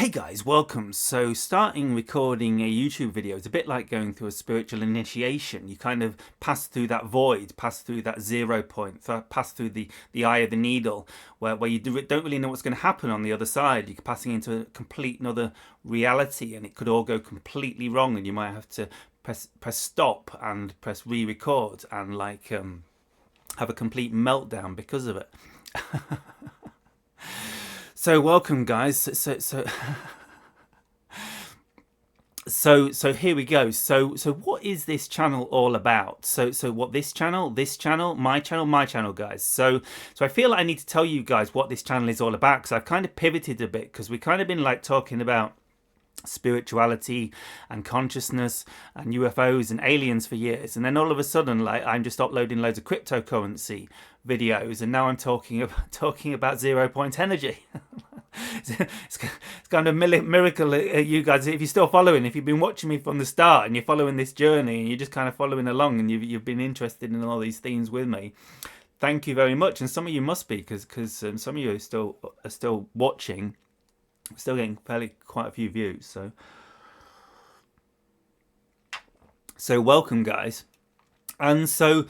Hey guys, welcome. So starting recording a YouTube video is a bit like going through a spiritual initiation. You kind of pass through that void, pass through that 0 point, pass through the eye of the needle, where you don't really know what's going to happen on the other side. You're passing into a complete another reality, and it could all go completely wrong, and you might have to press stop and press re-record and have a complete meltdown because of it. So welcome guys. So here we go. So what is this channel all about? So what this channel, my channel, guys. So I feel like I need to tell you guys what this channel is all about, because I've kind of pivoted a bit, because we've kind of been like talking about spirituality and consciousness and UFOs and aliens for years, and then all of a sudden, like, I'm just uploading loads of cryptocurrency videos, and now I'm talking about 0 point energy. It's kind of miracle, you guys, if you're still following, if you've been watching me from the start and you're following this journey and you're just kind of following along and you've been interested in all these themes with me. Thank you very much. And some of you must be, because some of you are still watching. Still getting quite a few views, so welcome guys. And so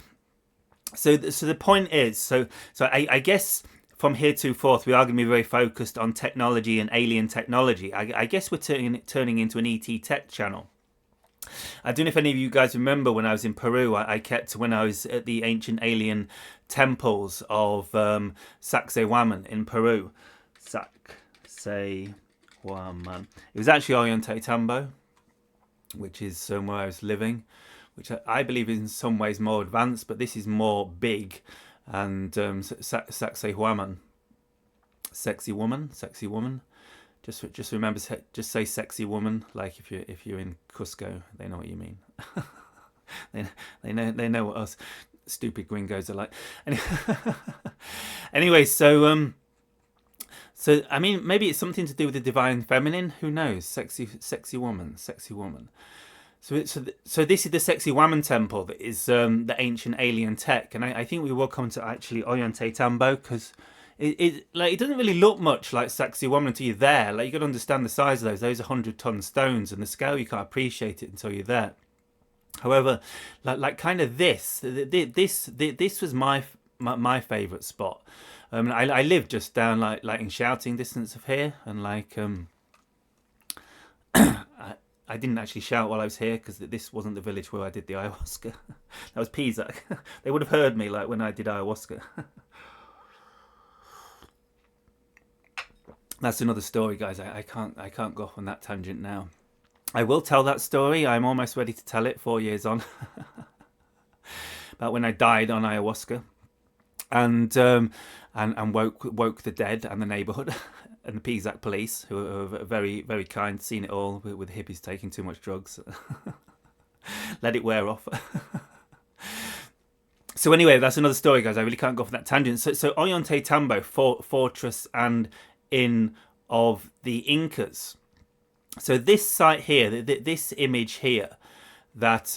the point is, so I guess from here to forth we are going to be very focused on technology and alien technology. I guess we're turning into an ET tech channel. I don't know if any of you guys remember when I was in Peru, when I was at the ancient alien temples of Saqsayhuaman in Peru. Saqsayhuaman. It was actually Ollantaytambo, which is where I was living, which I believe is in some ways more advanced, but this is more big. And Saqsayhuaman, sexy woman. Just remember, just say sexy woman. Like if you're in Cusco, they know what you mean. they know what us stupid gringos are like. Anyway, so I mean, maybe it's something to do with the divine feminine. Who knows? Sexy woman. So this is the Saqsayhuaman temple that is the ancient alien tech, and I think we will come to actually Ollantaytambo, because it doesn't really look much like Saqsayhuaman until you're there. Like, you got to understand the size of those. Those are 100-ton stones, and the scale, you can't appreciate it until you're there. However, like kind of this was my favourite spot. I live just down like in shouting distance of here, and like I didn't actually shout while I was here, because this wasn't the village where I did the ayahuasca. That was Pisac. They would have heard me like when I did ayahuasca. That's another story, guys. I can't go off on that tangent now. I will tell that story. I'm almost ready to tell it 4 years on. About when I died on ayahuasca, and woke the dead and the neighbourhood and the Pisac police, who are very, very kind, seen it all with hippies taking too much drugs. Let it wear off. So anyway, that's another story, guys. I really can't go off that tangent. So Ollantaytambo, fortress and inn of the Incas. So this site here, this image here, that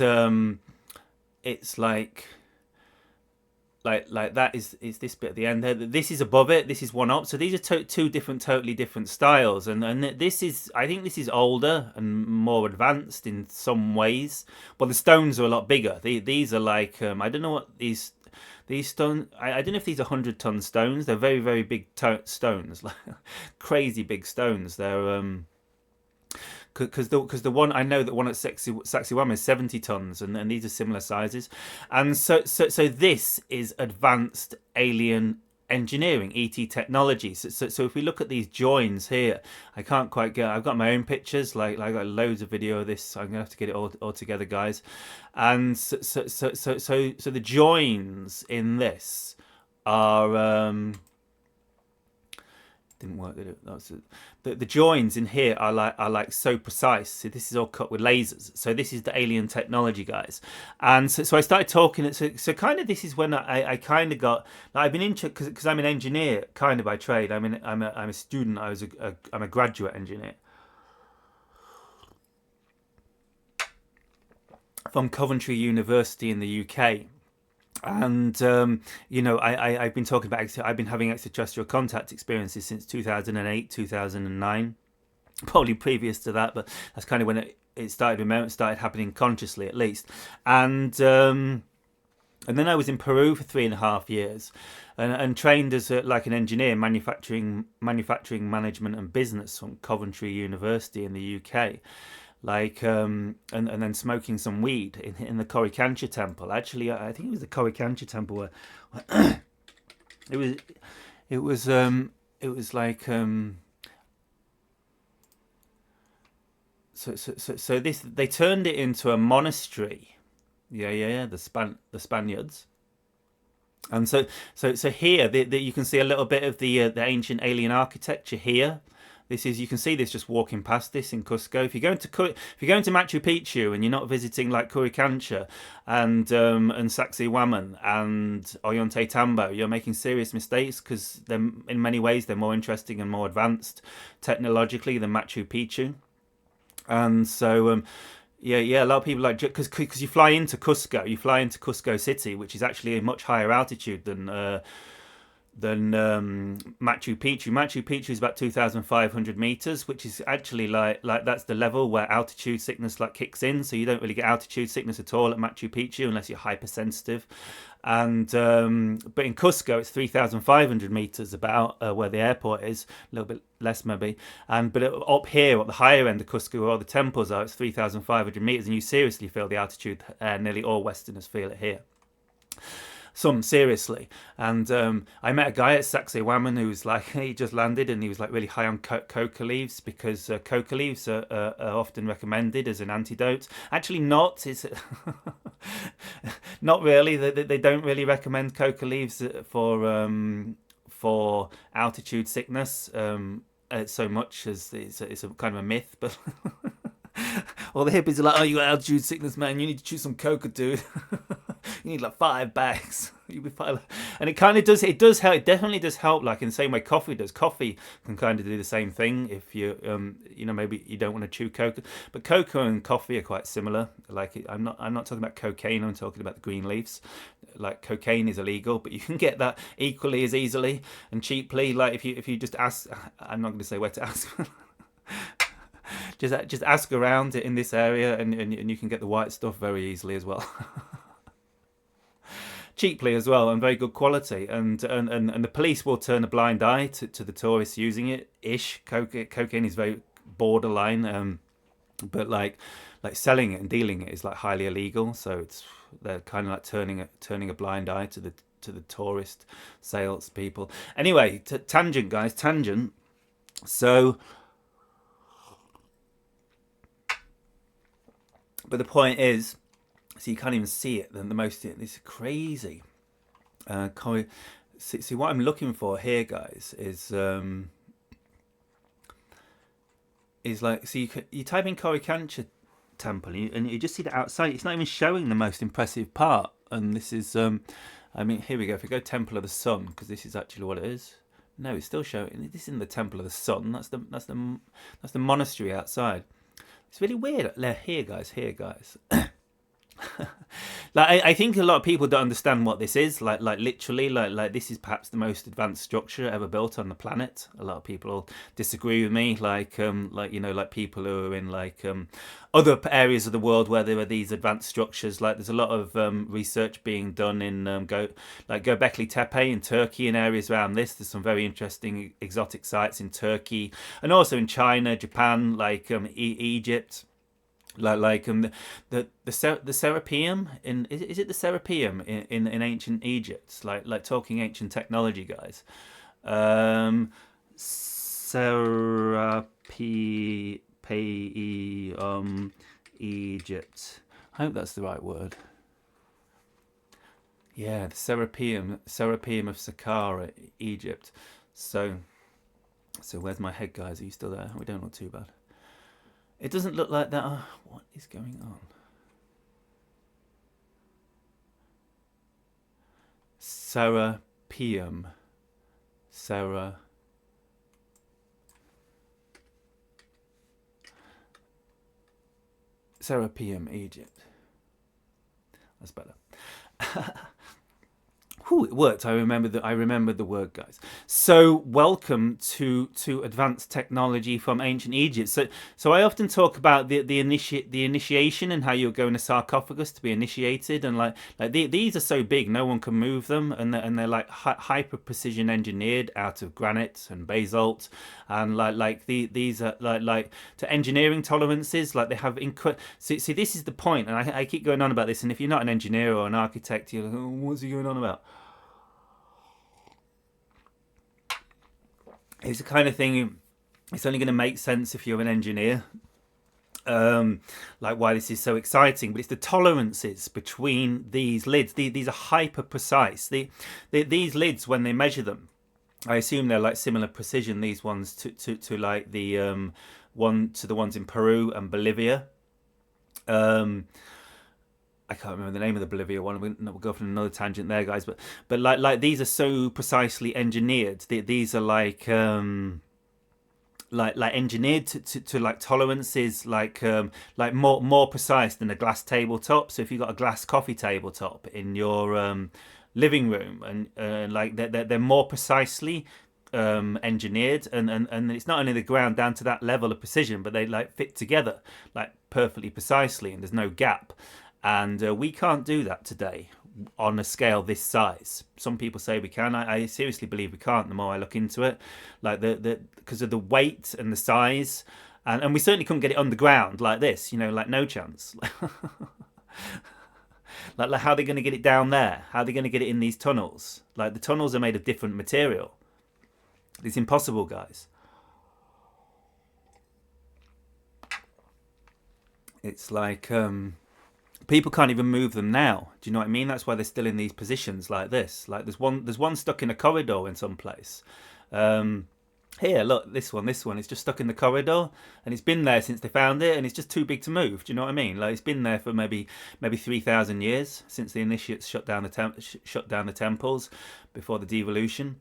it's like that is this bit at the end there. This is above it. This is one up. So these are two totally different styles, and this is, I think this is older and more advanced in some ways. But the stones are a lot bigger. These are like I don't know what these stones. I don't know if these are 100-ton stones. They're very, very big stones, like crazy big stones. They're because the one I know, that one at Saqsayhuaman is 70 tons, and these are similar sizes. And so this is advanced alien engineering, ET technology. So if we look at these joins here, I can't quite get. I've got my own pictures. Like I got loads of video of this. So I'm gonna have to get it all together, guys. And so the joins in this are didn't work, did it? The joins in here are like so precise. So this is all cut with lasers. So this is the alien technology, guys. And so I started talking. So kind of this is when I kind of got. I've been interested because I'm an engineer kind of by trade. I'm a student. I'm a graduate engineer from Coventry University in the UK. And you know, I've been talking about, I've been having extraterrestrial contact experiences since 2008, 2009. probably previous to that, but that's kind of when it started happening consciously, at least. And then I was in Peru for 3.5 years, and trained as like an engineer, manufacturing management and business from Coventry University in the UK. And then smoking some weed in the Koricancha temple. Actually, I think it was the Koricancha temple where it was it was like so this they turned it into a monastery. Yeah. The Spaniards. And so here you can see a little bit of the ancient alien architecture here. This is, you can see this just walking past this in Cusco. If you're going to Machu Picchu and you're not visiting like Koricancha and Saqsayhuaman and Ollantaytambo, you're making serious mistakes, because in many ways they're more interesting and more advanced technologically than Machu Picchu. And so yeah, a lot of people like, because you fly into Cusco City, which is actually a much higher altitude than Machu Picchu. Machu Picchu is about 2,500 meters, which is actually like that's the level where altitude sickness like kicks in. So you don't really get altitude sickness at all at Machu Picchu unless you're hypersensitive. And but in Cusco it's 3,500 meters about where the airport is, a little bit less maybe. But up here at the higher end of Cusco where all the temples are, it's 3,500 meters, and you seriously feel the altitude. Nearly all Westerners feel it here. Some seriously. And I met a guy at Saqsayhuaman who was like, he just landed and he was like really high on coca leaves, because coca leaves are often recommended as an antidote. Actually not, it's not really. They don't really recommend coca leaves for altitude sickness so much as it's a kind of a myth. But all the hippies are like, oh, you got altitude sickness, man, you need to chew some coca, dude. You need like 5 bags. You'll be fine. And it kind of does. It does help. It definitely does help. Like in the same way coffee does. Coffee can kind of do the same thing if you, maybe you don't want to chew coca. But coca and coffee are quite similar. Like I'm not talking about cocaine. I'm talking about the green leaves. Like cocaine is illegal, but you can get that equally as easily and cheaply. Like if you just ask. I'm not going to say where to ask. Just ask around in this area, and you can get the white stuff very easily as well. Cheaply as well, and very good quality, and the police will turn a blind eye to the tourists using it. Cocaine is very borderline, but like selling it and dealing it is like highly illegal. So they're kind of like turning a blind eye to the tourist sales people. Anyway, tangent, guys, tangent. So, but the point is, so you can't even see it. Then this is crazy. See what I'm looking for here, guys, is like, so you type in Koricancha temple and you just see the outside. It's not even showing the most impressive part. And this is I mean, here we go. If we go Temple of the Sun, because this is actually what it is. No, it's still showing. This isn't the Temple of the Sun. That's the monastery outside. It's really weird. Here, guys. Like I think a lot of people don't understand what this is. Like literally, like this is perhaps the most advanced structure ever built on the planet. A lot of people disagree with me. Like people who are in other areas of the world where there are these advanced structures. Like there's a lot of research being done in Göbekli Tepe in Turkey and areas around this. There's some very interesting exotic sites in Turkey and also in China, Japan, Egypt. The Serapeum is it the Serapeum in ancient Egypt? Like talking ancient technology, guys. Serapeum Egypt. I hope that's the right word. Yeah, the Serapeum of Saqqara, Egypt. So where's my head, guys? Are you still there? We don't look too bad. It doesn't look like that. Oh, what is going on? Serapeum. Serapeum, Egypt. That's better. Whew, it worked. I remember the word, guys. So welcome to advanced technology from ancient Egypt. So I often talk about the initiation and how you're going to sarcophagus to be initiated, and these are so big no one can move them, and they're like hyper precision engineered out of granite and basalt, and these are like to engineering tolerances. Like they have see, this is the point, and I keep going on about this. And if you're not an engineer or an architect, you're like, oh, what's he going on about? It's the kind of thing, it's only going to make sense if you're an engineer, like why this is so exciting. But it's the tolerances between these lids. These are hyper precise. These lids, when they measure them, I assume they're like similar precision, these ones to like the the ones in Peru and Bolivia. I can't remember the name of the Bolivia one. We'll go off on another tangent there, guys. But like these are so precisely engineered. These are like engineered to like tolerances like more precise than a glass tabletop. So if you've got a glass coffee tabletop in your living room, and like they're more precisely engineered, and it's not only the ground down to that level of precision, but they like fit together like perfectly precisely, and there's no gap. And we can't do that today on a scale this size. Some people say we can. I seriously believe we can't. The more I look into it, like because of the weight and the size, and we certainly couldn't get it underground like this. You know, like no chance. like how are they going to get it down there? How are they going to get it in these tunnels? Like the tunnels are made of different material. It's impossible, guys. It's like people can't even move them now. Do you know what I mean? That's why they're still in these positions like this. Like there's one stuck in a corridor in some place. Here, look, this one. It's just stuck in the corridor, and it's been there since they found it, and it's just too big to move. Do you know what I mean? Like it's been there for maybe 3,000 years since the initiates shut down the temples before the devolution.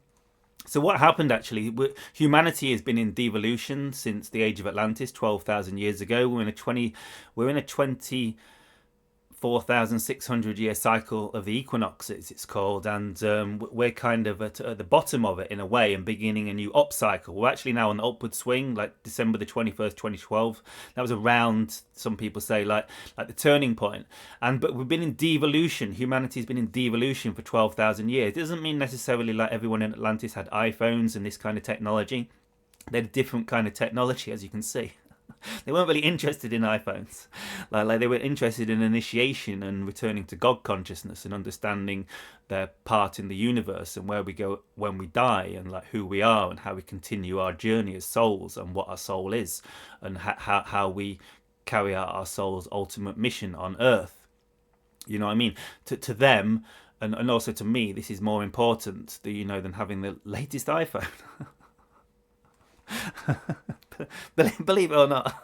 So what happened actually? Humanity has been in devolution since the age of Atlantis, 12,000 years ago. We're in a 24,600 year cycle of the equinoxes, it's called, and we're kind of at the bottom of it in a way, and beginning a new up cycle. We're actually now on the upward swing, like December the 21st, 2012. That was around, some people say, like the turning point. But we've been in devolution. Humanity's been in devolution for 12,000 years. It doesn't mean necessarily like everyone in Atlantis had iPhones and this kind of technology. They had a different kind of technology, as you can see. They weren't really interested in iPhones. Like they were interested in initiation and returning to God consciousness and understanding their part in the universe and where we go when we die, and like who we are and how we continue our journey as souls, and what our soul is, and how we carry out our soul's ultimate mission on Earth. You know what I mean? To them, and also to me, this is more important, than having the latest iPhone. Believe it or not.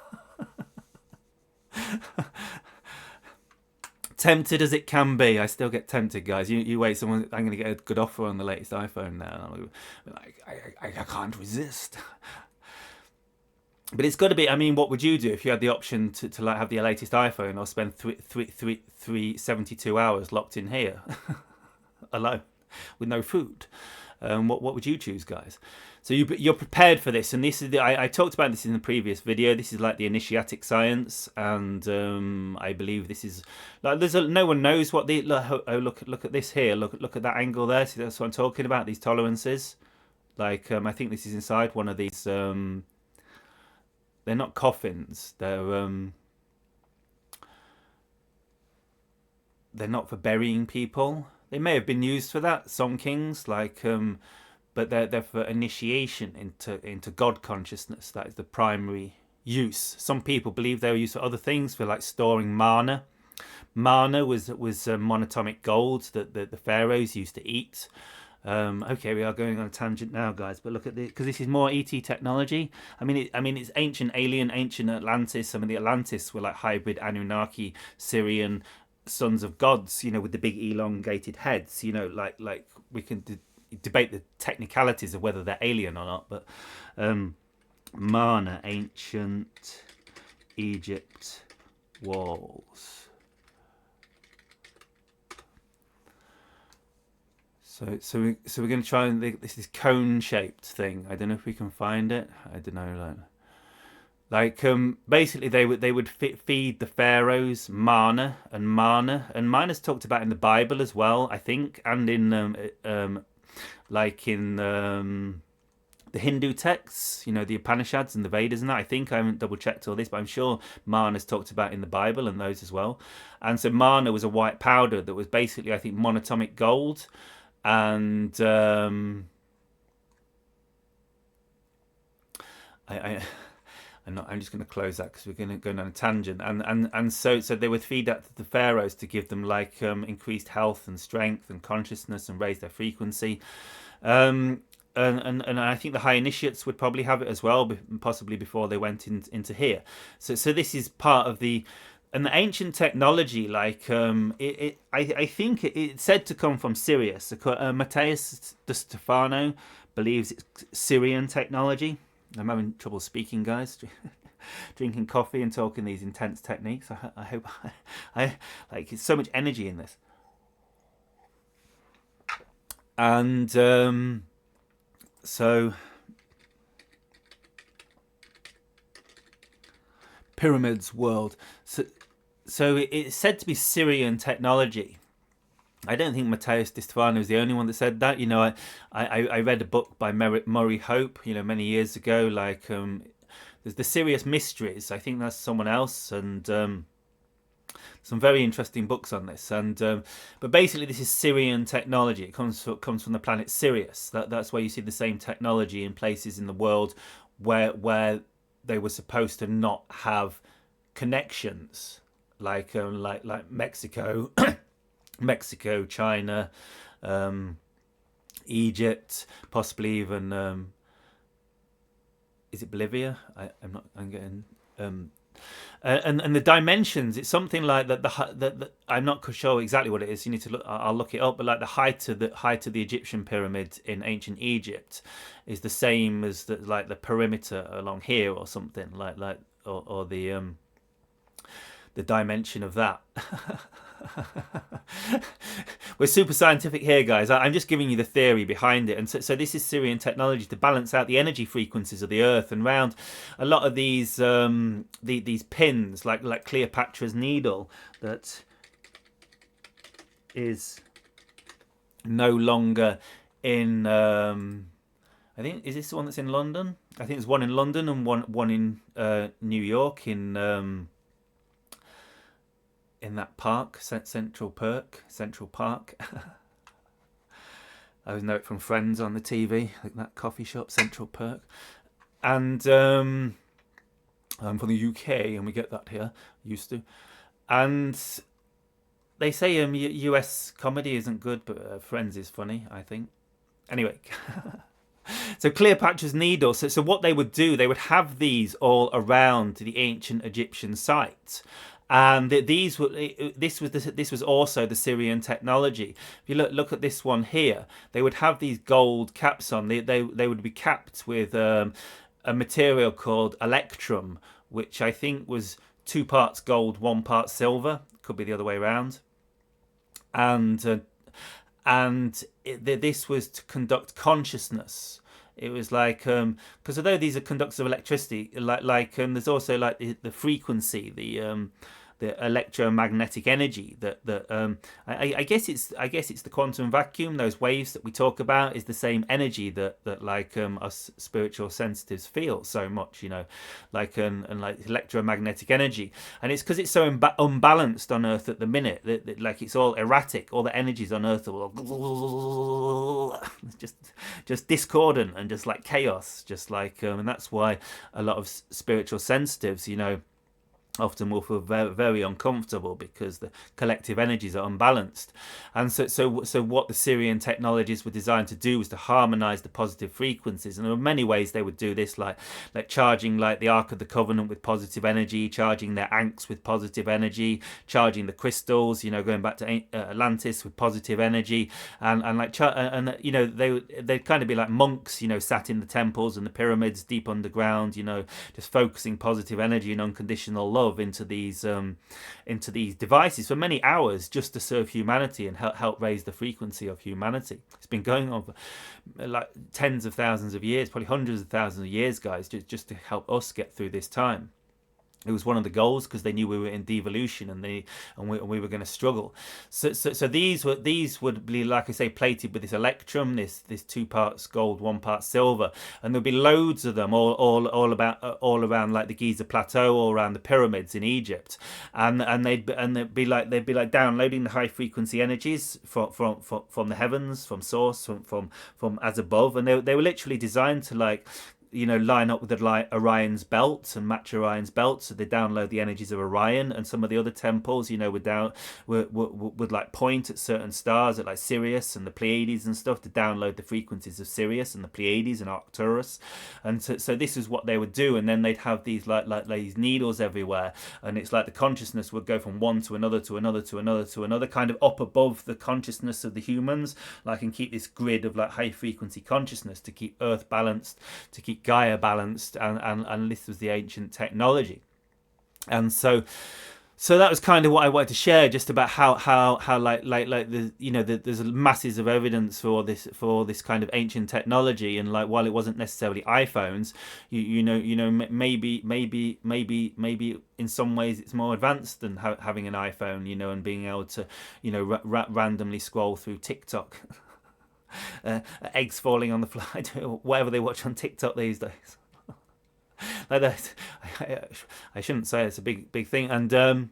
Tempted as it can be, I still get tempted, guys. You wait, I'm going to get a good offer on the latest iPhone now. I can't resist. But it's got to be. I mean, what would you do if you had the option to like have the latest iPhone, or spend 72 hours locked in here alone with no food? What would you choose, guys? So you're prepared for this, and this is I talked about this in the previous video. This is like the initiatic science, and I believe this is like no one knows what the look at this here. Look at that angle there. See, that's what I'm talking about. These tolerances, like I think this is inside one of these. They're not coffins. They're not for burying people. They may have been used for that. Some kings like. But they're for initiation into God consciousness. That is the primary use. Some people believe they were used for other things, for like storing mana. Mana was monatomic gold that the pharaohs used to eat. Okay, we are going on a tangent now, guys. But look at this, because this is more ET technology. I mean, it's ancient alien, ancient Atlantis. I mean, the Atlantis were like hybrid Anunnaki, Syrian sons of gods. With the big elongated heads. Like we can. Debate the technicalities of whether they're alien or not, but Mana, ancient Egypt walls. So we're going to try and this is cone shaped thing. I don't know if we can find it. I don't know. Basically they would feed the pharaohs mana's talked about in the Bible as well, I think, and in the Hindu texts, the Upanishads and the Vedas and that. I think I haven't double checked all this, but I'm sure mana's talked about in the Bible and those as well. And so mana was a white powder that was basically, I think, monatomic gold. And I'm just going to close that because we're going to go down a tangent. And so they would feed that to the pharaohs to give them increased health and strength and consciousness and raise their frequency. And I think the high initiates would probably have it as well, possibly before they went into here. So this is part of the ancient technology. I think it's said to come from Sirius. Matthias de Stefano believes it's Syrian technology. I'm having trouble speaking, guys. Drinking coffee and talking these intense techniques. I hope it's so much energy in this. And so pyramids world. So it's said to be Syrian technology. I don't think Matthias de Stefano is the only one that said that. I read a book by Murray Hope, many years ago. There's the Sirius Mysteries. I think that's someone else, and some very interesting books on this. But basically, this is Syrian technology. It comes from the planet Sirius. That's where you see the same technology in places in the world where they were supposed to not have connections, like Mexico. Mexico, China, Egypt, possibly even is it Bolivia? I'm getting and the dimensions. It's something like that. I'm not sure exactly what it is. You need to look. I'll look it up. But the height of the Egyptian pyramid in ancient Egypt is the same as the perimeter along here or something or the dimension of that. We're super scientific here, guys. I'm just giving you the theory behind it. And so this is Syrian technology to balance out the energy frequencies of the Earth. And round a lot of these pins, like Cleopatra's needle, that is no longer in. I think, is this the one that's in London? I think there's one in London and one in New York in that park, Central Park. I always know it from Friends on the TV, like that coffee shop, Central Park. And I'm from the UK, and we get that here, used to. And they say US comedy isn't good, but Friends is funny, I think. Anyway. So Cleopatra's needle. So what they would do, they would have these all around the ancient Egyptian site. And this was also the Syrian technology. If you look at this one here, they would have these gold caps on. They would be capped with a material called electrum, which I think was 2 parts gold, 1 part silver. Could be the other way around. And this was to conduct consciousness. It was because although these are conductors of electricity, there's also the frequency, the electromagnetic energy that I guess it's the quantum vacuum. Those waves that we talk about is the same energy that us spiritual sensitives feel so much, and electromagnetic energy. And it's because it's so unbalanced on Earth at the minute that it's all erratic. All the energies on Earth are all just discordant and just like chaos, and that's why a lot of spiritual sensitives, often will feel very, very uncomfortable because the collective energies are unbalanced. And so what the Syrian technologies were designed to do was to harmonize the positive frequencies. And there are many ways they would do this, like charging the Ark of the Covenant with positive energy, charging their ankhs with positive energy, charging the crystals, going back to Atlantis with positive energy, they'd kind of be like monks, sat in the temples and the pyramids deep underground, just focusing positive energy and unconditional love. above into these devices for many hours just to serve humanity and help raise the frequency of humanity. It's been going on for like tens of thousands of years, probably hundreds of thousands of years, guys, just to help us get through this time. It was one of the goals because they knew we were in devolution and we were going to struggle. So these would be, like I say, plated with this electrum, this 2 parts gold, 1 part silver, and there'd be loads of them all around like the Giza Plateau, all around the pyramids in Egypt, and they'd be like downloading the high frequency energies from the heavens, from source, from as above, and they were literally designed to like, you know, line up with the Orion's belt and match Orion's belt, so they download the energies of Orion. And some of the other temples, you know, would like point at certain stars, at like Sirius and the Pleiades and stuff, to download the frequencies of Sirius and the Pleiades and Arcturus. And so this is what they would do. And then they'd have these like these needles everywhere, and it's like the consciousness would go from one to another to another to another to another, kind of up above the consciousness of the humans, like, and keep this grid of like high frequency consciousness to keep Earth balanced, to keep Gaia balanced, and this was the ancient technology. And so that was kind of what I wanted to share, just about how like the, you know, there's masses of evidence for this kind of ancient technology. And like, while it wasn't necessarily iPhones, you know maybe in some ways it's more advanced than having an iPhone, you know, and being able to, you know, randomly scroll through TikTok. Eggs falling on the fly, whatever they watch on TikTok these days. Like that, I shouldn't say it's a big thing. And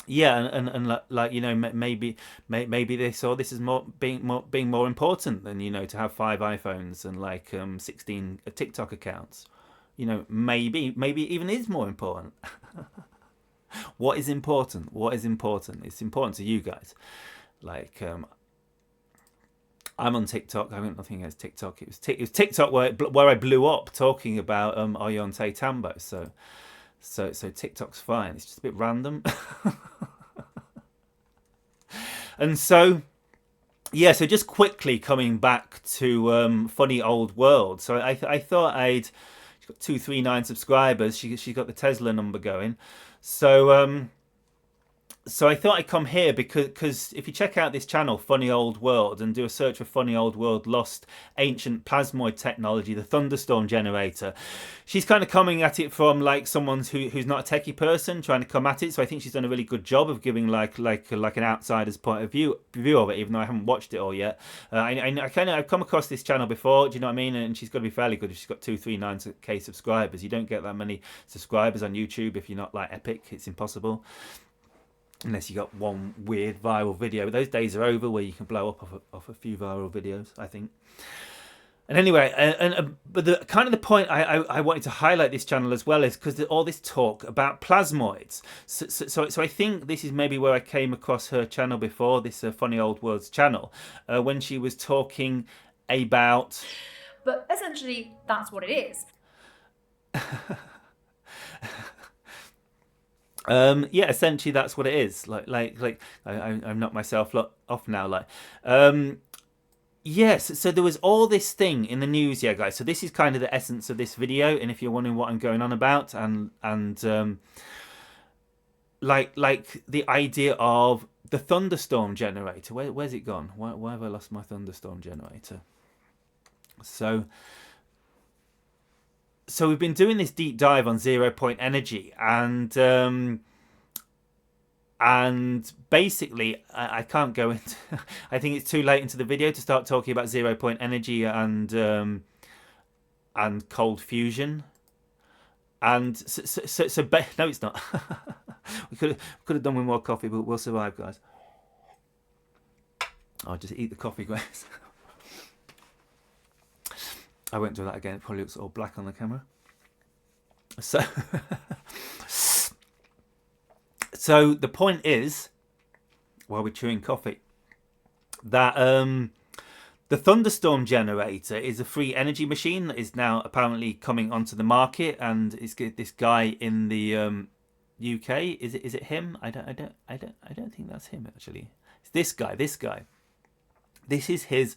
yeah, and like, you know, maybe they saw this as being more important than, you know, to have 5 iPhones and like 16 TikTok accounts. You know, maybe even is more important. What is important? It's important to you guys. Like, I'm on TikTok. I got nothing against TikTok. It was TikTok where I blew up talking about Ollantaytambo. So TikTok's fine. It's just a bit random. And so, yeah. So just quickly coming back to Funny Old World. So I thought she's got 239 subscribers. She got the Tesla number going. So I thought I'd come here because if you check out this channel, Funny Old World, and do a search for Funny Old World Lost Ancient Plasmoid Technology, the Thunderstorm generator, she's kind of coming at it from like someone who's not a techie person trying to come at it. So I think she's done a really good job of giving like an outsider's point of view of it, even though I haven't watched it all yet. I've come across this channel before, do you know what I mean? And she's got to be fairly good if she's got 239k subscribers. You don't get that many subscribers on YouTube if you're not like epic. It's impossible. Unless you got one weird viral video. But those days are over where you can blow up off a few viral videos, I think. And anyway, but the kind of the point I wanted to highlight this channel as well is because all this talk about plasmoids. So I think this is maybe where I came across her channel before, this Funny Old World's channel, when she was talking about... But essentially, that's what it is. Yeah, essentially that's what it is. Like I'm knocked myself off now. Like, yes. So there was all this thing in the news, yeah, guys. So this is kind of the essence of this video. And if you're wondering what I'm going on about, and like the idea of the Thunderstorm generator. Where's it gone? Why have I lost my Thunderstorm generator? So we've been doing this deep dive on 0 point energy, and basically I can't go into. I think it's too late into the video to start talking about 0 point energy and cold fusion. And so no, it's not. we could have done with more coffee, but we'll survive, guys. I'll just eat the coffee, guys. I won't do that again. It probably looks all black on the camera. So the point is, while we're chewing coffee, that the Thunderstorm generator is a free energy machine that is now apparently coming onto the market, and it's this guy in the UK. Is it him? I don't think that's him actually. It's this guy. This is his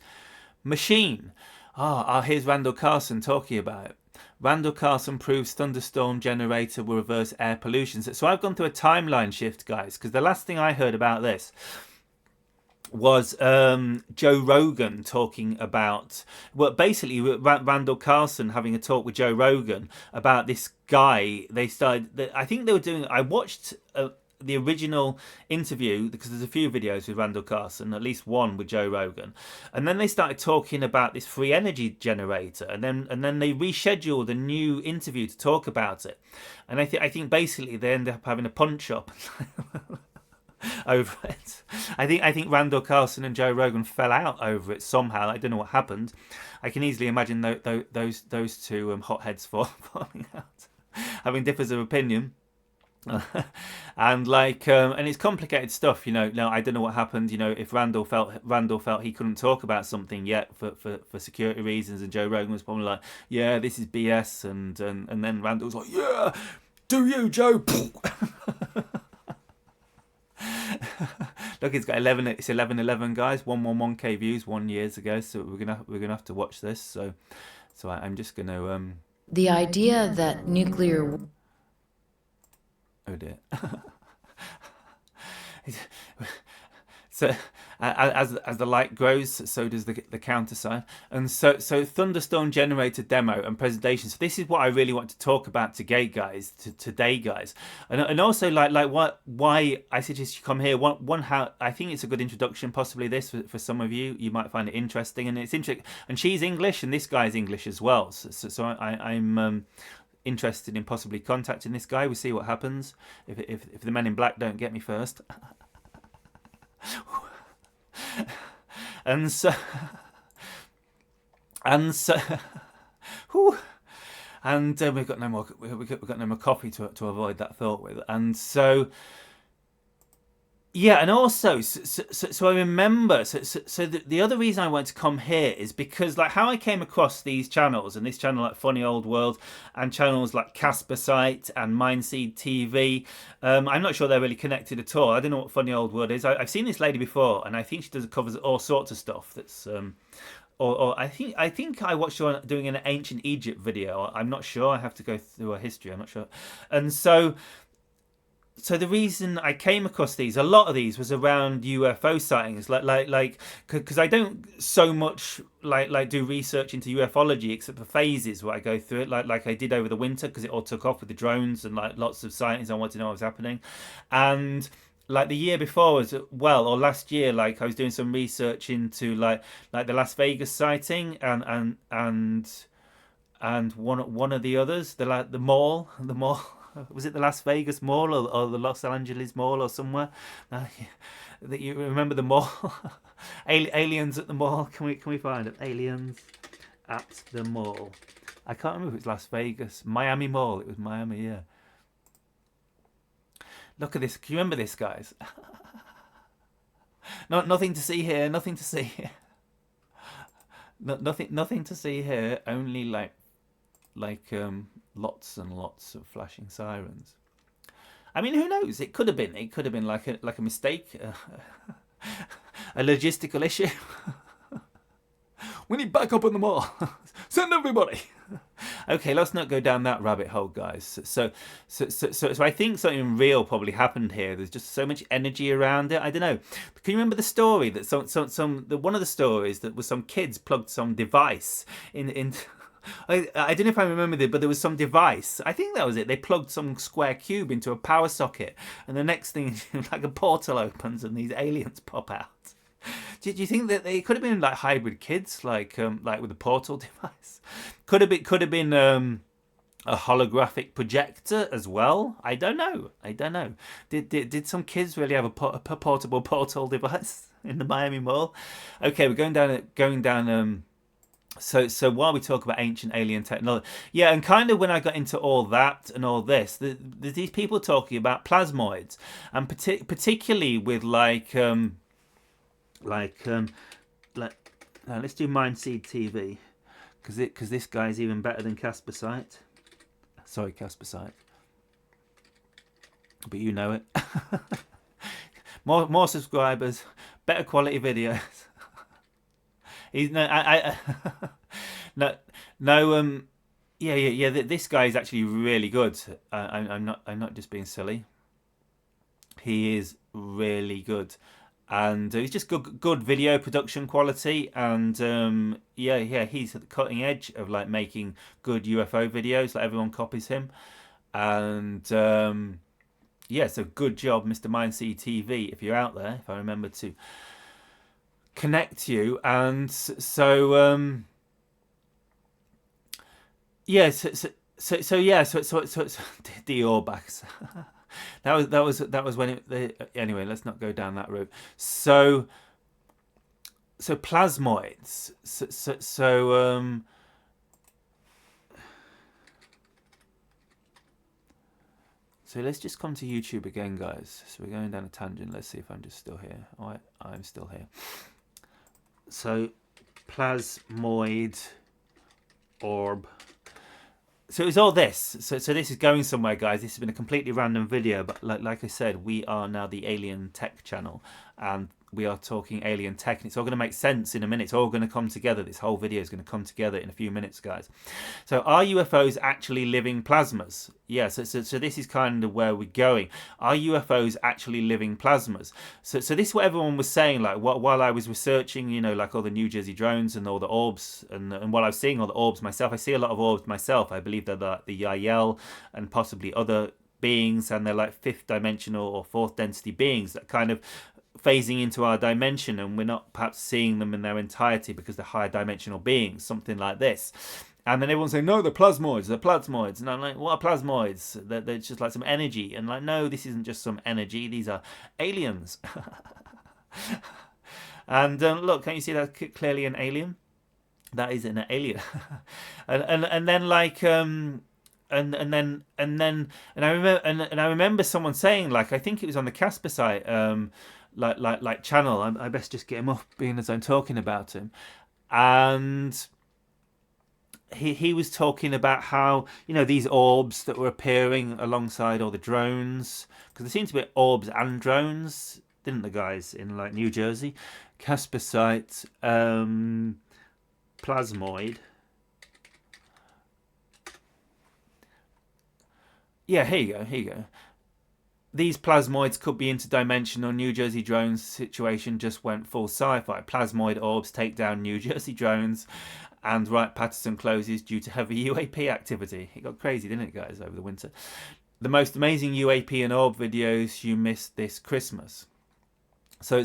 machine. Here's Randall Carson talking about it. Randall Carlson proves thunderstorm generator will reverse air pollution. So I've gone through a timeline shift, guys, because the last thing I heard about this was Joe Rogan talking about, well, basically Randall Carlson having a talk with Joe Rogan about this guy. They started, I think they were doing, I watched the original interview, because there's a few videos with Randall Carlson, at least one with Joe Rogan, and then they started talking about this free energy generator, and then they rescheduled a new interview to talk about it, and I think basically they ended up having a punch up over it. I think Randall Carlson and Joe Rogan fell out over it somehow. I don't know what happened. I can easily imagine those two hotheads falling out, having differs of opinion. And and it's complicated stuff, you know. No, I don't know what happened, you know, if Randall felt he couldn't talk about something yet for security reasons, and Joe Rogan was probably like, yeah, this is BS, and then Randall was like, yeah, do you, Joe? Look, it's got 11. It's 11:11, guys. 111k views 1 year ago. So we're gonna have to watch this. So I'm just gonna The idea that nuclear. Oh dear. So as the light grows, so does the counter sign. And so thunderstorm generator demo and presentation. So this is what I really want to talk about today, guys. And also why I suggest you come here. One how I think it's a good introduction. Possibly this for some of you. You might find it interesting, and it's interesting. And she's English, and this guy's English as well. So I'm interested in possibly contacting this guy. We'll see what happens if the men in black don't get me first. and so whew, and we've got no more coffee to avoid that thought with, and so yeah, and also, so I remember, so the other reason I wanted to come here is because, like, how I came across these channels, and this channel like Funny Old World, and channels like Casper Site and Mindseed TV, I'm not sure they're really connected at all. I don't know what Funny Old World is. I've seen this lady before, and I think she covers all sorts of stuff that's, or I think I watched her doing an ancient Egypt video. I'm not sure. I have to go through her history. I'm not sure, and so the reason I came across a lot of these was around UFO sightings, like because I don't so much like do research into ufology except for phases where I go through it, like I did over the winter, because it all took off with the drones and like lots of sightings. I wanted to know what was happening, and like the year before as well, or last year, like I was doing some research into like the Las Vegas sighting and one of the others, the mall. Was it the Las Vegas Mall or the Los Angeles Mall or somewhere? That you remember the mall? Aliens at the mall. Can we find it? Aliens at the mall. I can't remember if it was Las Vegas. Miami Mall. It was Miami, yeah. Look at this. Can you remember this, guys? Nothing to see here. Nothing to see here. Nothing to see here. Only like lots and lots of flashing sirens. I mean, who knows? It could have been like a mistake, a logistical issue. We need backup on the mall. Send everybody. Okay, let's not go down that rabbit hole, guys. So I think something real probably happened here. There's just so much energy around it. I don't know. Can you remember the story that one of the stories that was some kids plugged some device in I don't know if I remember it, but there was some device. I think that was it. They plugged some square cube into a power socket, and the next thing, like a portal opens and these aliens pop out. Do you think that they could have been like hybrid kids, like with a portal device? Could have been a holographic projector as well. I don't know. Did some kids really have a portable portal device in the Miami Mall? Okay, we're going down. So while we talk about ancient alien technology, yeah, and kind of when I got into all that and all this, there's these people talking about plasmoids, and particularly with let's do Mindseed TV, because this guy's even better than Casper Site. Sorry, Casper Site, but you know it. more subscribers, better quality videos. He's no, yeah. This guy is actually really good. I'm not just being silly. He is really good, and he's just good video production quality, and yeah, he's at the cutting edge of like making good UFO videos. Like everyone copies him, and yeah, so good job, Mr. Mindsea TV. If you're out there, if I remember to connect you, and so yeah, so the Orbax. That was when anyway, let's not go down that route. So plasmoids. So let's just come to YouTube again, guys. So we're going down a tangent. Let's see if I'm just still here. All right, I'm still here. So plasmoid orb. So it's all this. So this is going somewhere, guys. This has been a completely random video, but like I said, we are now the Alien Tech channel, and we are talking alien tech, and it's all going to make sense in a minute. It's all going to come together. This whole video is going to come together in a few minutes, guys. So are UFOs actually living plasmas? Yeah, so this is kind of where we're going. Are UFOs actually living plasmas? So this is what everyone was saying, like while I was researching, you know, like all the New Jersey drones and all the orbs, and while I was seeing all the orbs myself, I see a lot of orbs myself. I believe they're the Yael and possibly other beings, and they're like fifth dimensional or fourth density beings that kind of phasing into our dimension, and we're not perhaps seeing them in their entirety because they're higher dimensional beings, something like this. And then everyone's saying, no, they're plasmoids. And I'm like, what are plasmoids? They're just like some energy. And like, no, this isn't just some energy. These are aliens. And look, can't you see that clearly an alien? That is an alien. and then like and I remember someone saying, like, I think it was on the Casper site, like channel. I best just get him up, being as I'm talking about him, and he was talking about how, you know, these orbs that were appearing alongside all the drones, because there seemed to be orbs and drones, didn't the guys in like New Jersey, Casper site, Plasmoid. Yeah, here you go. These plasmoids could be interdimensional. New Jersey drones situation just went full sci-fi. Plasmoid orbs take down New Jersey drones, and Wright-Patterson closes due to heavy UAP activity. It got crazy, didn't it, guys, over the winter? The most amazing UAP and orb videos you missed this Christmas. So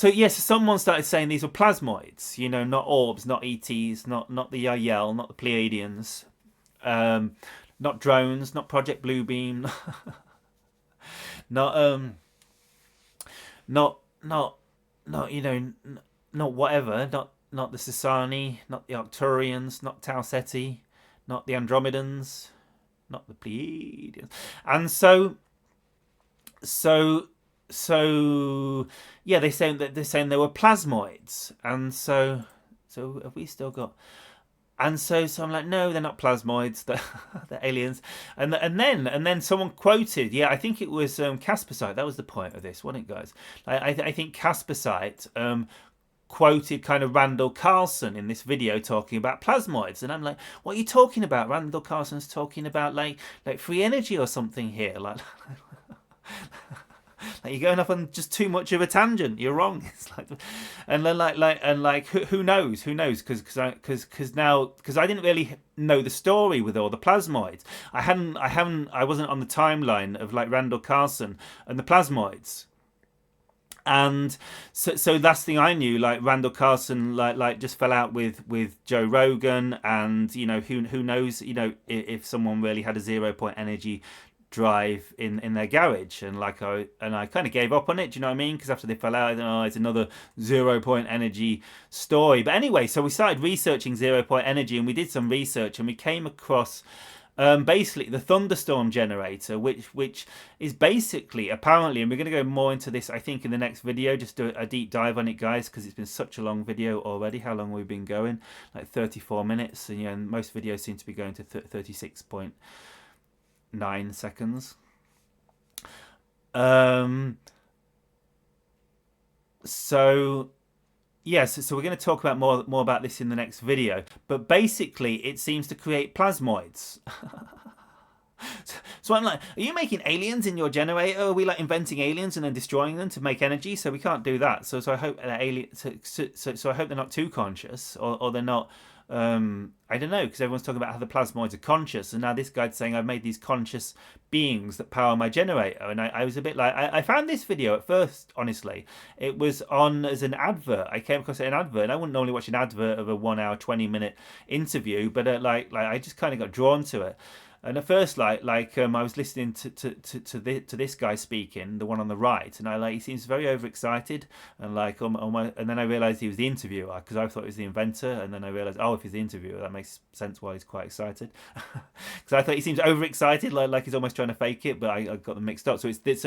yes, someone started saying these were plasmoids. You know, not orbs, not ETs, not the Yael, not the Pleiadians, not drones, not Project Bluebeam. Not you know, not whatever, not the Sasani, not the Arcturians, not Tau Ceti, not the Andromedans, not the Pleiadians. And so yeah, they're saying they were plasmoids. And so have we still got? And so I'm like, no, they're not plasmoids, they're aliens. And then someone quoted, yeah, I think it was Casper site. That was the point of this, wasn't it, guys? I think Casper site quoted kind of Randall Carlson in this video talking about plasmoids, and I'm like, what are you talking about? Randall Carlson's talking about like free energy or something here, like. Like, you're going off on just too much of a tangent. You're wrong. It's like, and then who knows? Because I didn't really know the story with all the plasmoids. I wasn't on the timeline of like Randall Carlson and the plasmoids. And so that's the thing I knew. Like Randall Carlson, like just fell out with Joe Rogan, and you know who knows, you know, if someone really had a 0-point energy drive in their garage, and I kind of gave up on it. Do you know what I mean? Because after they fell out, it's another 0-point energy story. But anyway, so we started researching 0-point energy, and we did some research, and we came across basically the Thunderstorm generator, which is basically apparently, and we're going to go more into this, I think, in the next video. Just do a deep dive on it, guys, because it's been such a long video already. How long have we been going? Like 34 minutes, and and most videos seem to be going to 36.9 seconds. So Yes, so we're going to talk about more about this in the next video. But basically, it seems to create plasmoids. So I'm like, are you making aliens in your generator? Are we like inventing aliens and then destroying them to make energy? So we can't do that. So I hope that so I hope they're not too conscious, or they're not. I don't know, because everyone's talking about how the plasmoids are conscious, and now this guy's saying I've made these conscious beings that power my generator. And I was a bit like, I found this video at first, honestly, it was on as an advert. I came across an advert, and I wouldn't normally watch an advert of a 1 hour 20-minute interview, but like I just kind of got drawn to it. And at first, I was listening to this guy speaking, the one on the right, and he seems very overexcited, and and then I realised he was the interviewer, because I thought he was the inventor, and then I realised, oh, if he's the interviewer, that makes sense why he's quite excited, because I thought he seems overexcited, like he's almost trying to fake it, but I got them mixed up. So it's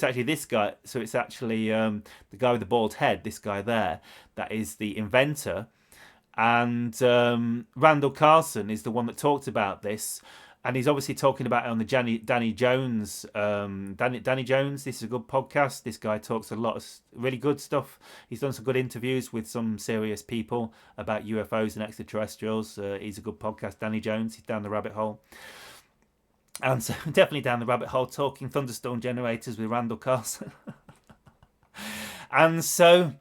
actually this guy. So it's actually the guy with the bald head, this guy there, that is the inventor. And Randall Carlson is the one that talked about this, and he's obviously talking about it on the Danny Jones. Danny Jones. This is a good podcast. This guy talks a lot of really good stuff. He's done some good interviews with some serious people about UFOs and extraterrestrials. He's a good podcast. Danny Jones. He's down the rabbit hole. And so definitely down the rabbit hole talking thunderstorm generators with Randall Carlson. And so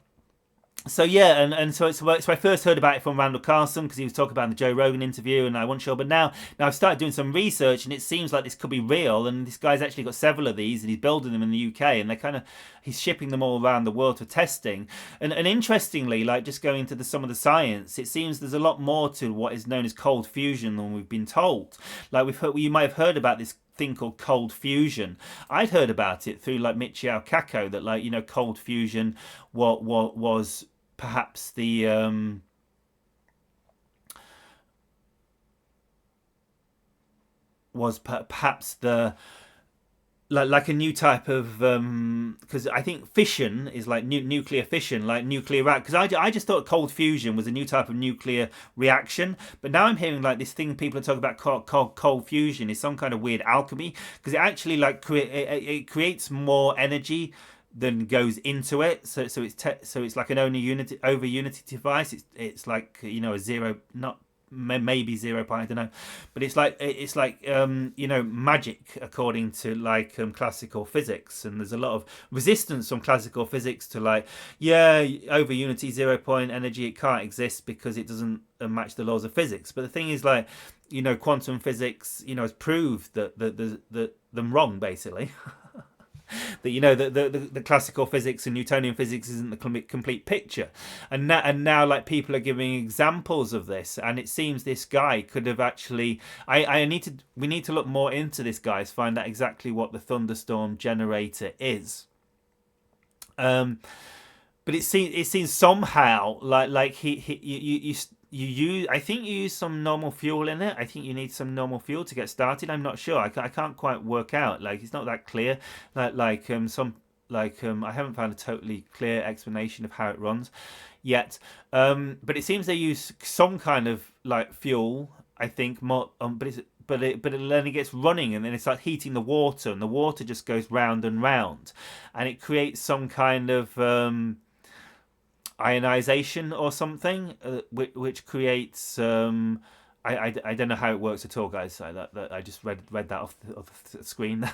yeah, and so I first heard about it from Randall Carlson, because he was talking about in the Joe Rogan interview, and I wasn't sure. But now I've started doing some research, and it seems like this could be real. And this guy's actually got several of these, and he's building them in the UK, and he's shipping them all around the world for testing. And interestingly, like just going into some of the science, it seems there's a lot more to what is known as cold fusion than we've been told. Like you might have heard about this thing called cold fusion. I'd heard about it through like Michio Kaku, that cold fusion was perhaps the like a new type of because I think fission is like nuclear fission, like nuclear because I just thought cold fusion was a new type of nuclear reaction, but now I'm hearing like this thing people are talking about called cold fusion is some kind of weird alchemy, because it actually it creates more energy than goes into it, so it's like an over unity device. It's like a zero, not maybe 0 point, I don't know, but it's like magic according to classical physics, and there's a lot of resistance from classical physics to over unity 0 point energy, it can't exist because it doesn't match the laws of physics. But the thing is, quantum physics has proved that them wrong, basically. That the classical physics and Newtonian physics isn't the complete picture, and now people are giving examples of this, and it seems this guy could have actually. We need to look more into this guy to find out exactly what the thunderstorm generator is. But it seems somehow you use some normal fuel in it. I think you need some normal fuel to get started. I'm not sure. I can't quite work out. It's not that clear. I haven't found a totally clear explanation of how it runs yet. But it seems they use some kind of fuel. I think more. But it then it gets running, and then it's like heating the water, and the water just goes round and round, and it creates some kind of ionization or something, which creates I don't know how it works at all, guys. I just read that off the screen.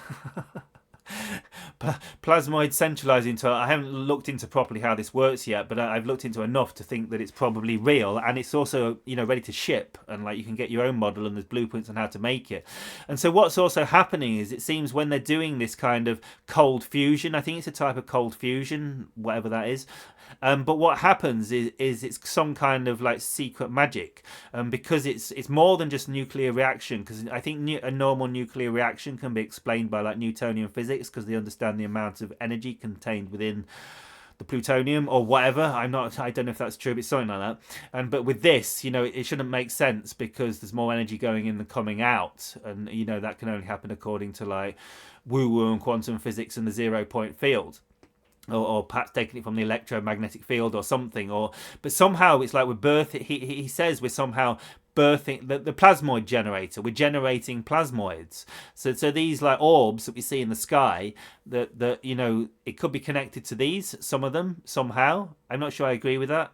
Plasmoid centralizing. I haven't looked into properly how this works yet, but I've looked into enough to think that it's probably real, and it's also ready to ship, and you can get your own model, and there's blueprints on how to make it. And so what's also happening is, it seems when they're doing this kind of cold fusion, I think it's a type of cold fusion, whatever that is. But what happens is it's some kind of secret magic, because it's more than just nuclear reaction. Because I think a normal nuclear reaction can be explained by Newtonian physics, because they understand the amount of energy contained within the plutonium or whatever. I don't know if that's true, but it's something like that. But with this, it shouldn't make sense, because there's more energy going in than coming out, and that can only happen according to woo-woo and quantum physics and the 0 point field. Or perhaps taking it from the electromagnetic field or something, but somehow it's we're he says we're somehow birthing the plasmoid generator. We're generating plasmoids. So these like orbs that we see in the sky, that you know, it could be connected to these, some of them somehow. I'm not sure I agree with that.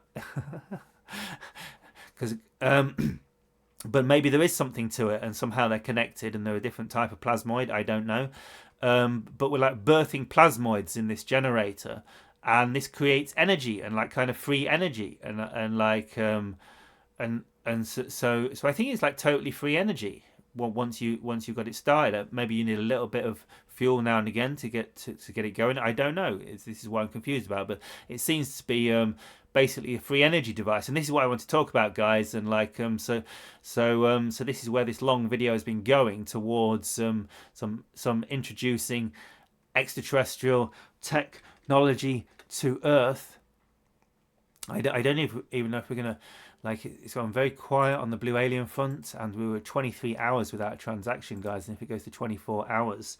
Because but maybe there is something to it, and somehow they're connected, and they're a different type of plasmoid. I don't know. But we're like birthing plasmoids in this generator, and this creates energy and like kind of free energy, and like so I think it's like totally free energy. Well, once you've got it started, maybe you need a little bit of fuel now and again to get it going. I don't know. This is what I'm confused about, but it seems to be basically a free energy device, and this is what I want to talk about, guys. And like so this is where this long video has been going towards some introducing extraterrestrial technology to Earth. I don't even know if we're gonna, like, it's gone very quiet on the Blue Alien front, and we were 23 hours without a transaction, guys. And if it goes to 24 hours,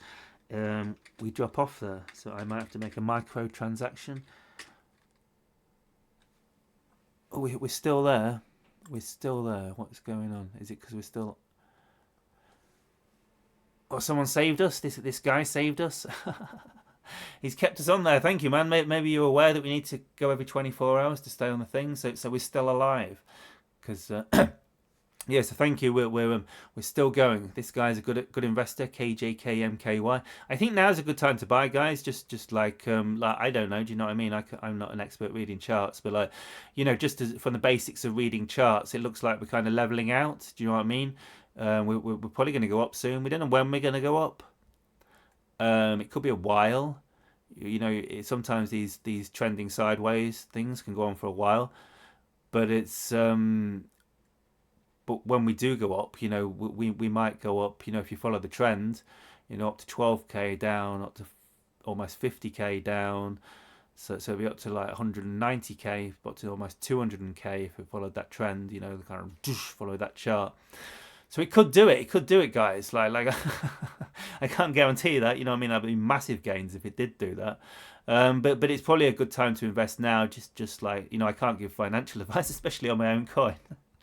we drop off there. So I might have to make a micro transaction. Oh, we're still there. We're still there. What's going on? Is it because we're still... Oh, someone saved us? This guy saved us? He's kept us on there. Thank you, man. Maybe you're aware that we need to go every 24 hours to stay on the thing, so we're still alive. Because yeah, so thank you. We're still going. This guy's a good investor. KJKMKY. I think now's a good time to buy, guys. Just like I don't know. Do you know what I mean? I'm not an expert reading charts, but like, you know, just from the basics of reading charts, it looks like we're kind of leveling out. Do you know what I mean? We're probably going to go up soon. We don't know when we're going to go up. It could be a while. You know, sometimes these trending sideways things can go on for a while, but it's but when we do go up, you know, we might go up, you know, if you follow the trend, you know, up to 12k down, up to almost 50k down, so it'll be up to like 190k, up to almost 200k if we followed that trend, you know, kind of follow that chart. So it could do it, guys. Like I can't guarantee that, you know what I mean? That'd be massive gains if it did do that. But it's probably a good time to invest now. Just like, you know, I can't give financial advice, especially on my own coin.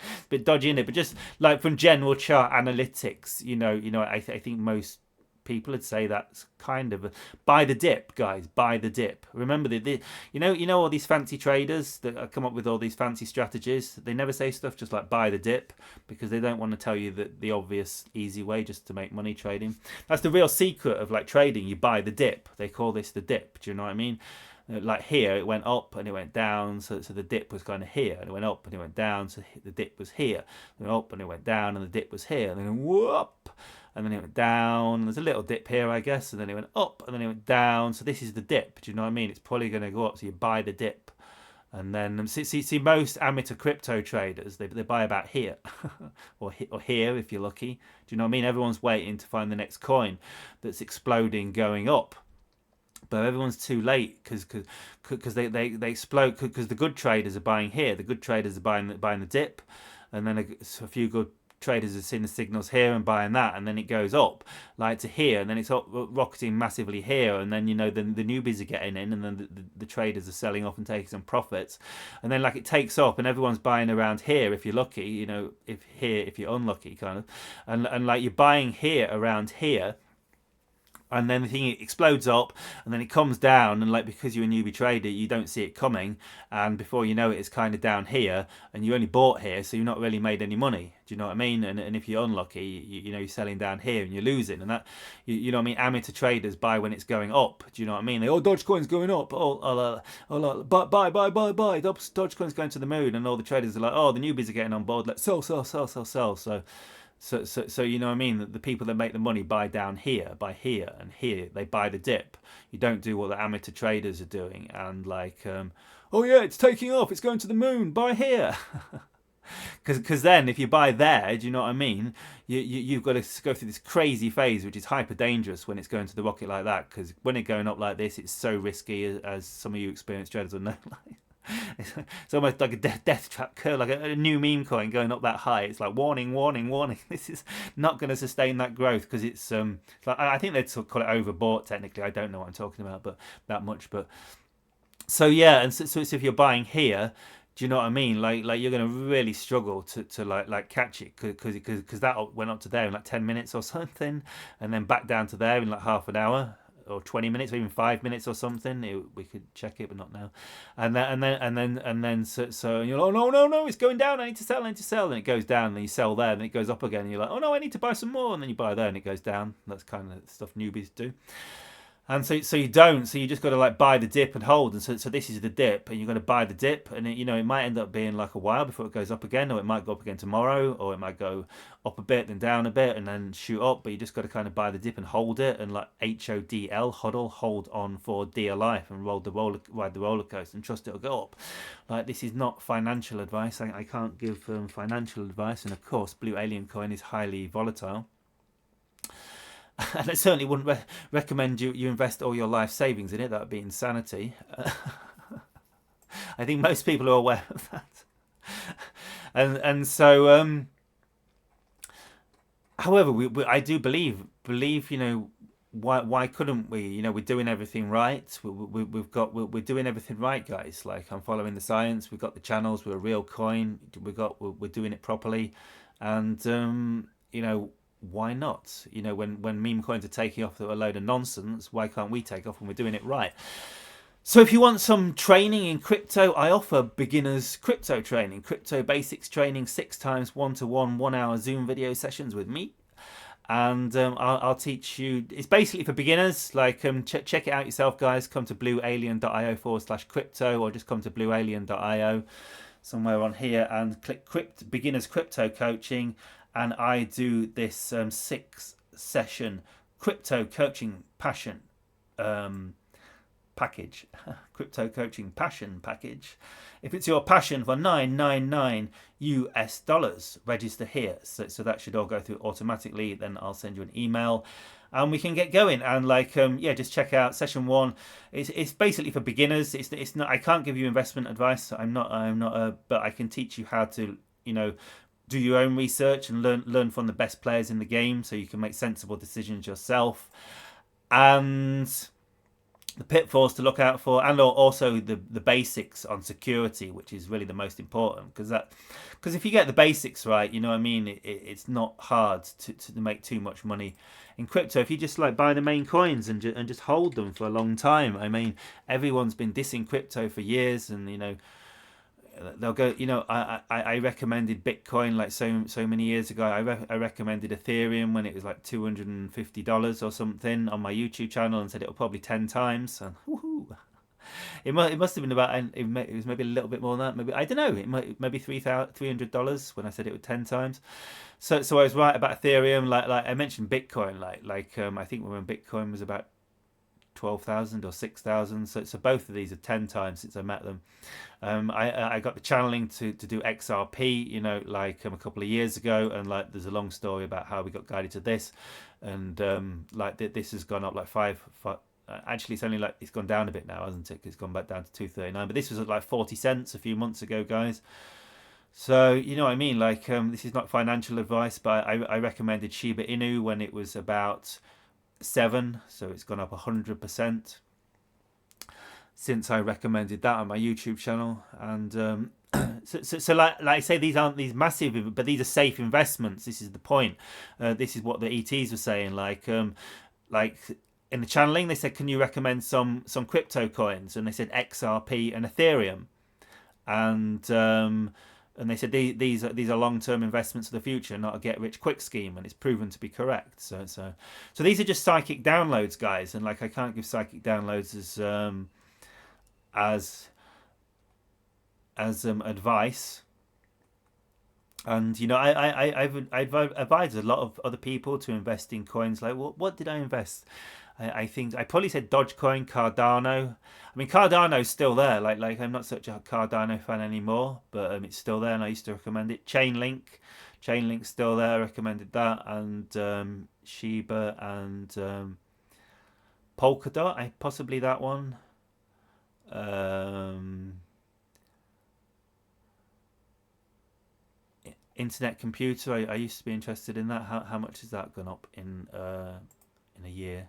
It's a bit dodgy, isn't it? But just like from general chart analytics, you know, I think most people would say that's kind of buy the dip, guys. Buy the dip. Remember you know all these fancy traders that come up with all these fancy strategies. They never say stuff just like buy the dip, because they don't want to tell you the obvious easy way just to make money trading. That's the real secret of like trading. You buy the dip. They call this the dip. Do you know what I mean? Like here, it went up and it went down, so the dip was kind of here, and it went up and it went down, so the dip was here. It went up and it went down, and the dip was here, and then whoop, and then it went down. There's a little dip here, I guess, and then it went up, and then it went down. So this is the dip. Do you know what I mean? It's probably going to go up, so you buy the dip. And then see most amateur crypto traders, they buy about here, or here if you're lucky. Do you know what I mean? Everyone's waiting to find the next coin that's exploding, going up. But everyone's too late because they explode, because the good traders are buying here. The good traders are buying the dip, and then a few good traders are seeing the signals here and buying that, and then it goes up like to here, and then it's up, rocketing massively here, and then, you know, the newbies are getting in, and then the traders are selling off and taking some profits, and then like it takes off, and everyone's buying around here if you're lucky, you know, if you're unlucky, kind of, and like you're buying here around here. And then the thing explodes up, and then it comes down, and like, because you're a newbie trader, you don't see it coming, and before you know it, it's kind of down here, and you only bought here, so you've not really made any money. Do you know what I mean? And if you're unlucky, you know, you're selling down here and you're losing, and that, you know what I mean? Amateur traders buy when it's going up. Do you know what I mean? Dogecoin's going up. Buy. Dogecoin's going to the moon, and all the traders are like, the newbies are getting on board. Let's sell. So you know what I mean? The people that make the money buy down here, buy here, and here. They buy the dip. You don't do what the amateur traders are doing, and like, it's taking off, it's going to the moon, buy here. Because then if you buy there, do you know what I mean? You've got to go through this crazy phase, which is hyper dangerous when it's going to the rocket like that. Because when it's going up like this, it's so risky, as some of you experienced traders will know. It's almost like a death trap curve, like a new meme coin going up that high. It's like warning. This is not going to sustain that growth, because it's like, I think they'd call it overbought technically. I don't know what I'm talking about, but that much. But so yeah, and so if you're buying here, Do you know what I mean? Like you're going to really struggle to like catch it because that went up to there in like 10 minutes or something, and then back down to there in like half an hour or 20 minutes or even 5 minutes or something. We could check it, but not now. And then so you're like, oh no, it's going down. I need to sell. And it goes down, and you sell there, and it goes up again. And you're like, oh no, I need to buy some more, and then you buy there, and it goes down. That's kind of stuff newbies do. And so you don't. So you just got to like buy the dip and hold. And so this is the dip, and you're going to buy the dip, and it might end up being like a while before it goes up again, or it might go up again tomorrow, or it might go up a bit, then down a bit, and then shoot up. But you just got to kind of buy the dip and hold it, and like HODL, hodl, hold on for dear life, and ride the roller coaster, and trust it'll go up. Like, this is not financial advice. I can't give financial advice, and of course, Blue Alien Coin is highly volatile. And I certainly wouldn't recommend you invest all your life savings in it. That would be insanity. I think most people are aware of that. And so, however, I do believe, why couldn't we? We're doing everything right. We're doing everything right, guys. Like, I'm following the science. We've got the channels. We're a real coin. We're doing it properly, and why not? When meme coins are taking off that are a load of nonsense, why can't we take off when we're doing it right? So if you want some training in crypto, I offer beginners crypto training, crypto basics training, 6 times 1-to-1 1-hour Zoom video sessions with me. And I'll teach you. It's basically for beginners. Like, check it out yourself, guys. Come to bluealien.io/crypto, or just come to bluealien.io somewhere on here and click beginners crypto coaching. And I do this 6-session crypto coaching passion package. Crypto coaching passion package. If it's your passion, for $9.99 US, register here. So that should all go through automatically. Then I'll send you an email, and we can get going. And just check out session 1. It's basically for beginners. It's not. I can't give you investment advice. I'm not. But I can teach you how to do your own research and learn from the best players in the game, so you can make sensible decisions yourself. And the pitfalls to look out for, and also the basics on security, which is really the most important, because if you get the basics right, it's not hard to make too much money in crypto if you just like buy the main coins and just hold them for a long time. I mean, everyone's been dissing crypto for years, and they'll go, I recommended Bitcoin like so many years ago. I recommended Ethereum when it was like $250 or something on my YouTube channel, and said it will probably 10 times. And woohoo! It must have been about, it was maybe a little bit more than that. Maybe, I don't know, maybe $300 when I said it would 10 times. So I was right about Ethereum. Like I mentioned Bitcoin. I think when Bitcoin was about 12,000 or 6,000. So both of these are 10 times since I met them. I got the channeling to do XRP, a couple of years ago, and there's a long story about how we got guided to this, and this has gone up like five. Actually, it's only it's gone down a bit now, hasn't it? It's gone back down to 239, but this was at like 40 cents a few months ago, guys. So you know what I mean. This is not financial advice, but I recommended Shiba Inu when it was about 7, so it's gone up 100% since I recommended that on my YouTube channel. And so like I say, these aren't these massive, but these are safe investments. This is the point. This is what the ETs were saying. Like in the channeling, they said, can you recommend some crypto coins? And they said XRP and Ethereum, and they said these are long-term investments for the future, not a get-rich-quick scheme, and it's proven to be correct. So these are just psychic downloads, guys, and I can't give psychic downloads as advice. And I've advised a lot of other people to invest in coins. Like, what did I invest? I think I probably said Dogecoin, Cardano. I mean, Cardano's still there. Like I'm not such a Cardano fan anymore, but it's still there, and I used to recommend it. Chainlink's still there. I recommended that, and Shiba and Polkadot. Possibly that one. Internet computer. I used to be interested in that. How much has that gone up in a year?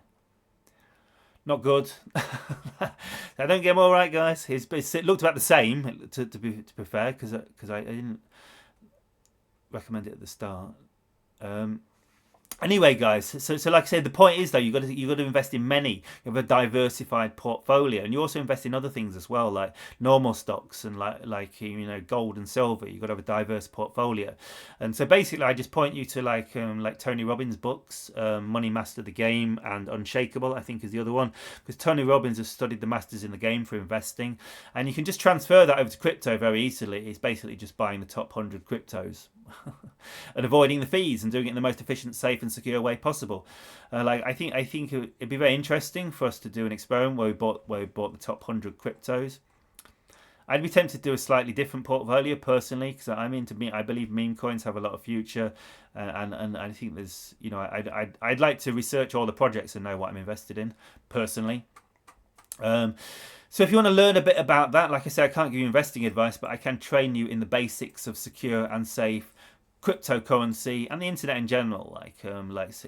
not good. I don't get them all right, guys. It looked about the same, to be fair, because I didn't recommend it at the start. Anyway, guys, so like I said, the point is though, you got to invest in many. You have a diversified portfolio, and you also invest in other things as well, like normal stocks and like gold and silver. You've got to have a diverse portfolio. And so basically, I just point you to like Tony Robbins' books, Money Master the Game and Unshakable, I think is the other one, because Tony Robbins has studied the masters in the game for investing, and you can just transfer that over to crypto very easily. It's basically just buying the top 100 cryptos and avoiding the fees and doing it in the most efficient, safe and secure way possible. I think it'd be very interesting for us to do an experiment where we bought the top 100 cryptos. I'd be tempted to do a slightly different portfolio personally, because I believe meme coins have a lot of future, and I think there's I'd like to research all the projects and know what I'm invested in personally. So if you want to learn a bit about that, like I said, I can't give you investing advice, but I can train you in the basics of secure and safe cryptocurrency and the internet in general, like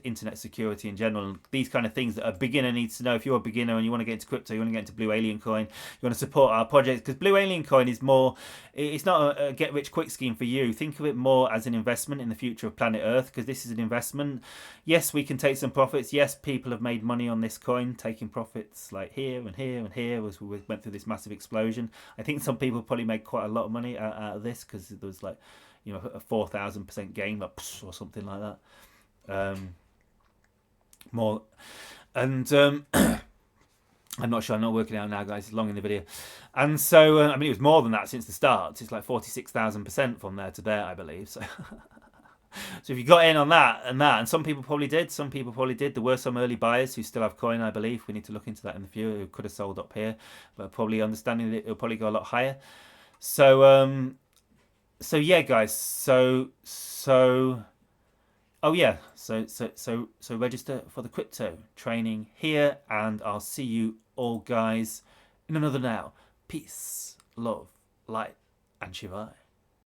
internet security in general, and these kind of things that a beginner needs to know. If you're a beginner and you want to get into crypto, you want to get into Blue Alien Coin, you want to support our project, because Blue Alien Coin is it's not a get rich quick scheme for you. Think of it more as an investment in the future of planet Earth, because this is an investment. Yes, we can take some profits. Yes, people have made money on this coin, taking profits like here and here and here as we went through this massive explosion. I think some people probably made quite a lot of money out of this, because there was like a 4,000% gain, or something like that. More, and I'm not sure. I'm not working out now, guys. It's long in the video, and so it was more than that since the start. It's like 46,000% from there to there, I believe. So, so if you got in on that, and some people probably did. There were some early buyers who still have coin, I believe. We need to look into that in the future. Who could have sold up here, but probably understanding that it'll probably go a lot higher. So yeah, guys. So register for the crypto training here, and I'll see you all, guys, in another now. Peace, love, light, and Shivai.